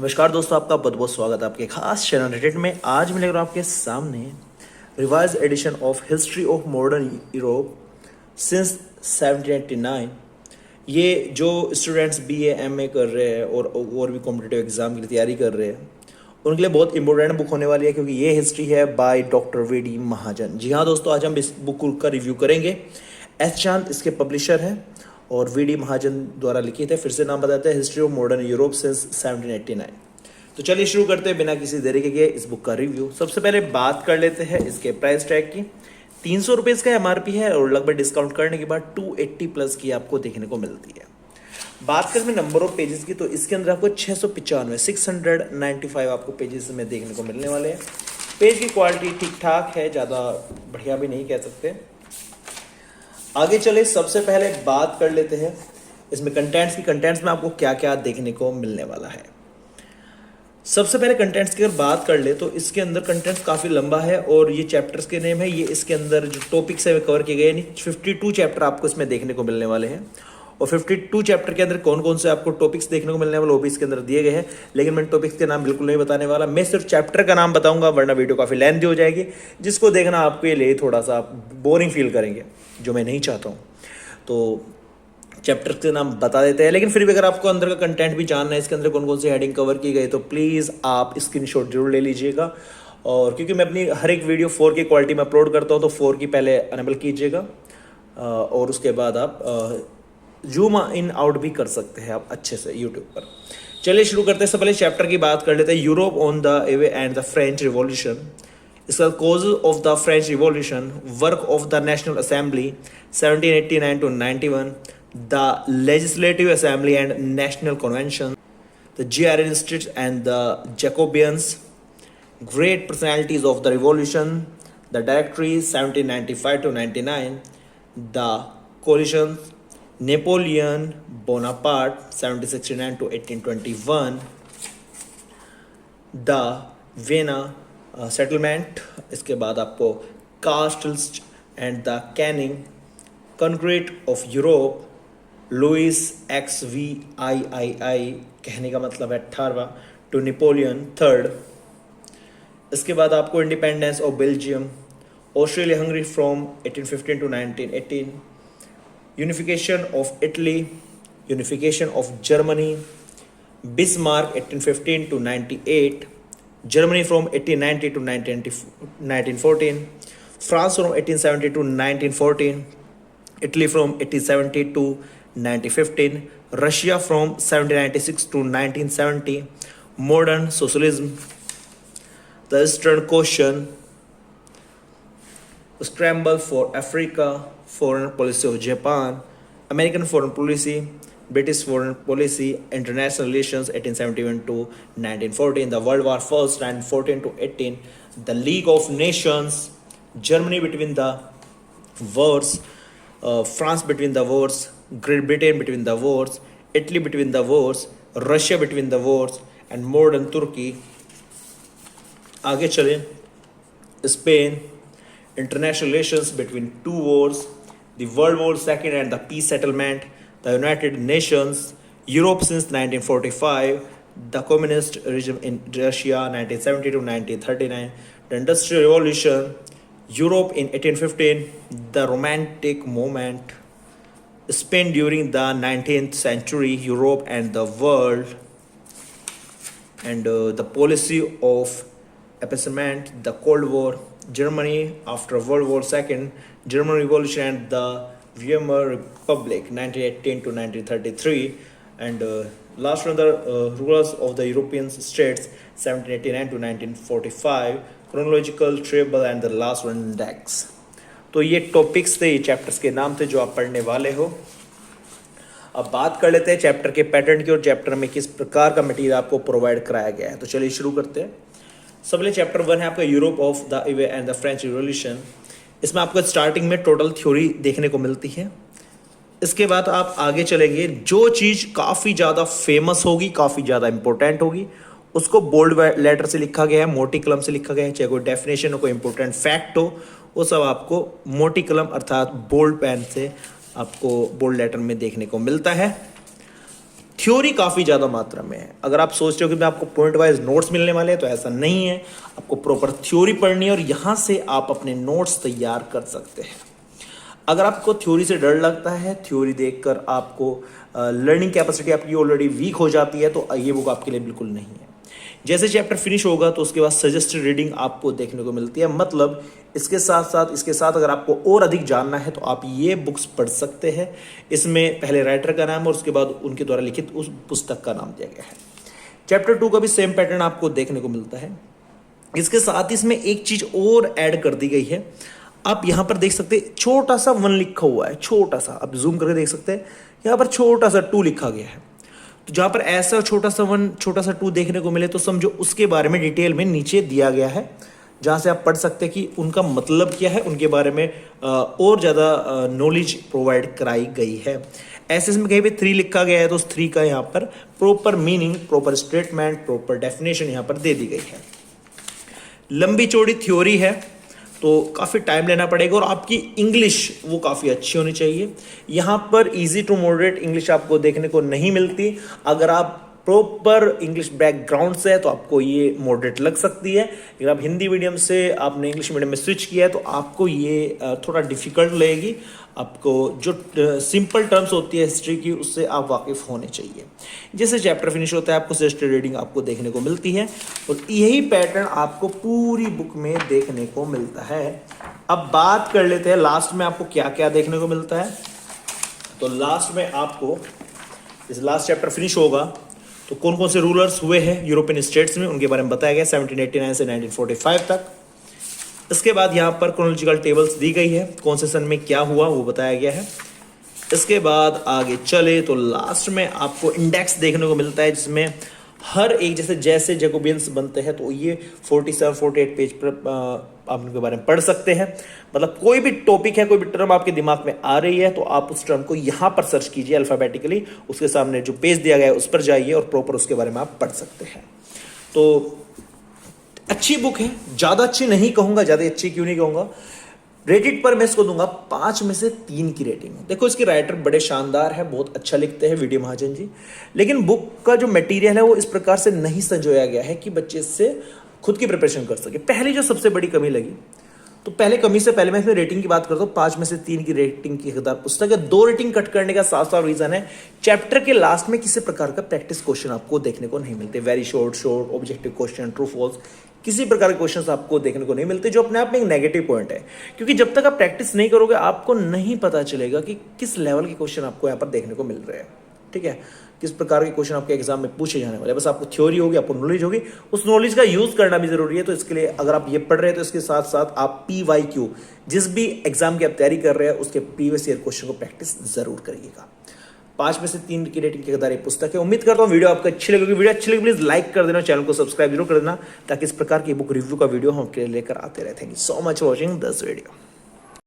नमस्कार दोस्तों, आपका बहुत बहुत स्वागत है आपके खास चैनल रेटेड में। आज मैं लेकर आपके सामने revise edition of history of modern Europe since 1789। ये जो स्टूडेंट्स बीए एमए कर रहे हैं और भी कॉम्पिटिटिव एग्जाम की तैयारी कर रहे हैं उनके लिए बहुत इंपॉर्टेंट बुक होने वाली है, क्योंकि ये हिस्ट्री है बाय डॉक्टर वी.डी. महाजन। जी हाँ दोस्तों, आज हम इस बुक का रिव्यू करेंगे। एस चांद इसके पब्लिशर हैं और वी.डी. महाजन द्वारा लिखित है। फिर से नाम बताते हैं, history of modern Europe since 1789। तो चलिए शुरू करते हैं बिना किसी देरी के इस बुक का रिव्यू। सबसे पहले बात कर लेते हैं इसके प्राइस टैग की। 300 रुपये इसका एमआरपी है और लगभग डिस्काउंट करने के बाद 280 प्लस की आपको देखने को मिलती है। बात करें नंबर ऑफ पेजेस की, तो इसके अंदर आपको 695 आपको पेजेस में देखने को मिलने वाले हैं। पेज की क्वालिटी ठीक ठाक है, ज़्यादा बढ़िया भी नहीं कह सकते। आगे चले, सबसे पहले बात कर लेते हैं इसमें कंटेंट्स की। कंटेंट्स में आपको क्या क्या देखने को मिलने वाला है। सबसे पहले कंटेंट्स की अगर बात कर ले तो इसके अंदर कंटेंट्स काफ़ी लंबा है और ये चैप्टर्स के नेम है। ये इसके अंदर जो टॉपिक्स है वे कवर किए गए, यानी 52 चैप्टर आपको इसमें देखने को मिलने वाले हैं। और 52 चैप्टर के अंदर कौन कौन से आपको टॉपिक्स देखने को मिलने वाले वो भी इसके अंदर दिए गए हैं, लेकिन मैं टॉपिक्स के नाम बिल्कुल नहीं बताने वाला। मैं सिर्फ चैप्टर का नाम बताऊंगा, वरना वीडियो काफ़ी लेंथी हो जाएगी, जिसको देखना आपके लिए थोड़ा सा बोरिंग फील करेंगे, जो मैं नहीं चाहता हूँ। तो चैप्टर के नाम बता देते हैं, लेकिन फिर भी अगर आपको अंदर का कंटेंट भी जानना है, इसके अंदर कौन कौन सी हेडिंग कवर की गई, तो प्लीज़ आप स्क्रीनशॉट जरूर ले लीजिएगा। और क्योंकि मैं अपनी हर एक वीडियो 4K क्वालिटी में अपलोड करता हूँ, तो 4 की पहले अनेबल कीजिएगा और उसके बाद आप जूम इन आउट भी कर सकते हैं आप अच्छे से यूट्यूब पर। चलिए शुरू करते हैं। सबसे पहले चैप्टर की बात कर लेते हैं, Europe on the way and the French revolution. इसका cause of the French revolution, work of the national assembly 1789 to 91, the Legislative Assembly and National Convention, the Giarenists and the Jacobians, great personalities of the Revolution, the Directories 1795 to 99, the coalitions, Napoleon Bonaparte 1769 to 1821, the Vienna settlement, इसके बाद आपको castles and the canning, concrete of Europe, Louis XVIII कहने का मतलब है 18वां, to Napoleon third. इसके बाद आपको independence of Belgium, Australia Hungary from 1815 to 1918, unification of Italy, unification of Germany, Bismarck 1815 to 98, Germany from 1890 to 1914, France from 1870 to 1914, Italy from 1870 to 1915, Russia from 1796 to 1970, modern socialism, the Eastern Question, scramble for Africa, foreign policy of Japan, American foreign policy, British foreign policy, international relations 1871 to 1914, the World War First 1914 to 18, the League of Nations, Germany between the wars, France between the wars, Great Britain between the wars, Italy between the wars, Russia between the wars, and modern Turkey. आगे चलें, Spain, international relations between two wars, the World War II and the peace settlement, the United Nations, Europe since 1945, the communist regime in Russia 1970 to 1939, the Industrial Revolution, Europe in 1815, the Romantic movement, Spain during the 19th century, Europe and the world, and the policy of appeasement, the Cold War, Germany after World War II, German Revolution and the Weimar Republic 1918 to 1933, and last one, the rulers of the European states 1789 to 1945, chronological table and the last one index. तो ये topics थे, ये chapters के नाम थे जो आप पढ़ने वाले हो। अब बात कर लेते हैं चैप्टर के पैटर्न की और चैप्टर में किस प्रकार का मटेरियल आपको प्रोवाइड कराया गया है। तो चलिए शुरू करते हैं। सबसे चैप्टर 1 है आपका Europe of the way and the French revolution. इसमें आपको स्टार्टिंग में टोटल थ्योरी देखने को मिलती है। इसके बाद आप आगे चलेंगे, जो चीज़ काफ़ी ज़्यादा फेमस होगी, काफ़ी ज़्यादा इंपॉर्टेंट होगी, उसको बोल्ड लेटर से लिखा गया है, मोटी कलम से लिखा गया है। चाहे कोई डेफिनेशन हो, कोई इंपॉर्टेंट फैक्ट हो, वो सब आपको मोटी कलम अर्थात बोल्ड पेन से आपको बोल्ड लेटर में देखने को मिलता है। थ्योरी काफ़ी ज़्यादा मात्रा में है। अगर आप सोच रहे हो कि मैं आपको पॉइंट वाइज नोट्स मिलने वाले हैं, तो ऐसा नहीं है। आपको प्रॉपर थ्योरी पढ़नी है और यहाँ से आप अपने नोट्स तैयार कर सकते हैं। अगर आपको थ्योरी से डर लगता है, थ्योरी देखकर आपको लर्निंग कैपेसिटी आपकी ऑलरेडी वीक हो जाती है, तो ये बुक आपके लिए बिल्कुल नहीं है। जैसे चैप्टर फिनिश होगा तो उसके बाद सजेस्टेड रीडिंग आपको देखने को मिलती है। मतलब इसके साथ अगर आपको और अधिक जानना है तो आप ये बुक्स पढ़ सकते हैं। इसमें पहले राइटर का नाम और उसके बाद उनके द्वारा लिखित उस पुस्तक का नाम दिया गया है। चैप्टर 2 का भी सेम पैटर्न आपको देखने को मिलता है। इसके साथ ही इसमें एक चीज और ऐड कर दी गई है। आप यहां पर देख सकते हैं छोटा सा 1 लिखा हुआ है, छोटा सा, आप जूम करके देख सकते हैं। यहां पर छोटा सा 2 लिखा गया है। तो जहां पर ऐसा छोटा सा 1 छोटा सा 2 देखने को मिले तो समझो उसके बारे में डिटेल में नीचे दिया गया है, जहां से आप पढ़ सकते हैं कि उनका मतलब क्या है, उनके बारे में और ज़्यादा नॉलेज प्रोवाइड कराई गई है। ऐसे इसमें कहीं पे 3 लिखा गया है तो उस 3 का यहाँ पर proper meaning, proper statement, proper definition यहाँ पर दे दी गई है। लंबी चौड़ी थ्योरी है तो काफ़ी टाइम लेना पड़ेगा और आपकी इंग्लिश वो काफ़ी अच्छी होनी चाहिए। यहाँ पर इजी टू मॉडरेट इंग्लिश आपको देखने को नहीं मिलती। अगर आप प्रॉपर इंग्लिश बैकग्राउंड से है तो आपको ये मॉडरेट लग सकती है। अगर आप हिंदी मीडियम से आपने इंग्लिश मीडियम में स्विच किया है तो आपको ये थोड़ा डिफिकल्ट लगेगी। आपको जो सिंपल टर्म्स होती है हिस्ट्री की, उससे आप वाकिफ होने चाहिए। जैसे चैप्टर फिनिश होता है आपको सजेस्टेड रीडिंग आपको देखने को मिलती है और यही पैटर्न आपको पूरी बुक में देखने को मिलता है। अब बात कर लेते हैं लास्ट में आपको क्या क्या देखने को मिलता है। तो लास्ट में आपको इस लास्ट चैप्टर फिनिश होगा तो कौन कौन से रूलर्स हुए हैं यूरोपियन स्टेट्स में, उनके बारे में बताया गया 1789 से 1945 तक। इसके बाद यहाँ पर क्रोनोलॉजिकल टेबल्स दी गई है, कौन से सन में क्या हुआ वो बताया गया है। इसके बाद आगे चले तो लास्ट में आपको इंडेक्स देखने को मिलता है, जिसमें हर एक जैसे जैकोबियंस बनते हैं तो ये 47-48 पेज पर आप उनके बारे में पढ़ सकते हैं। मतलब कोई भी टॉपिक है, कोई भी टर्म आपके दिमाग में आ रही है तो आप उस टर्म को यहाँ पर सर्च कीजिए अल्फाबेटिकली, उसके सामने जो पेज दिया गया है उस पर जाइए और प्रॉपर उसके बारे में आप पढ़ सकते हैं। तो अच्छी बुक है, ज़्यादा अच्छी नहीं कहूँगा, ज़्यादा अच्छी क्यों नहीं कहूँगा। रेटेड पर मैं इसको दूंगा 5 में से 3 की रेटिंग। देखो इसके राइटर बड़े शानदार है, बहुत अच्छा लिखते हैं वीडी महाजन जी, लेकिन बुक का जो मटेरियल है वो इस प्रकार से नहीं संजोया गया है कि बच्चे इससे खुद की प्रिपरेशन कर सके। पहली जो सबसे बड़ी कमी लगी, तो पहले कमी से पहले मैं इसमें रेटिंग की बात करता हूँ। 5 में से 3 की रेटिंग की हकदार पुस्तक है। 2 रेटिंग कट करने का साफ साफ रीजन है, चैप्टर के लास्ट में किसी प्रकार का प्रैक्टिस क्वेश्चन आपको देखने को नहीं मिलते। Very short objective question, true false, किसी प्रकार के क्वेश्चंस आपको देखने को नहीं मिलते, जो अपने आप में एक नेगेटिव पॉइंट है। क्योंकि जब तक आप प्रैक्टिस नहीं करोगे आपको नहीं पता चलेगा कि किस लेवल के क्वेश्चन आपको यहाँ पर देखने को मिल रहे हैं। ठीक है, किस प्रकार के क्वेश्चन आपके एग्जाम में पूछे जाने वाले। बस आपको थ्योरी होगी, आपको नॉलेज होगी, उस नॉलेज का यूज करना भी जरूरी है। तो इसके लिए अगर आप ये पढ़ रहे हैं तो इसके साथ साथ आप PYQ, जिस भी एग्जाम की आप तैयारी कर रहे हैं उसके प्रीवियस ईयर क्वेश्चन को प्रैक्टिस जरूर करिएगा। 5 में से 3 की रेटिंग की हकदार पुस्तक है। उम्मीद करता हूँ वीडियो आपको अच्छी लगेगी। वीडियो अच्छी लगी प्लीज लाइक कर देना, चैनल को सब्सक्राइब जरूर कर देना, ताकि इस प्रकार की बुक रिव्यू का वीडियो हम लेकर आते रहते हैं। So much watching this video.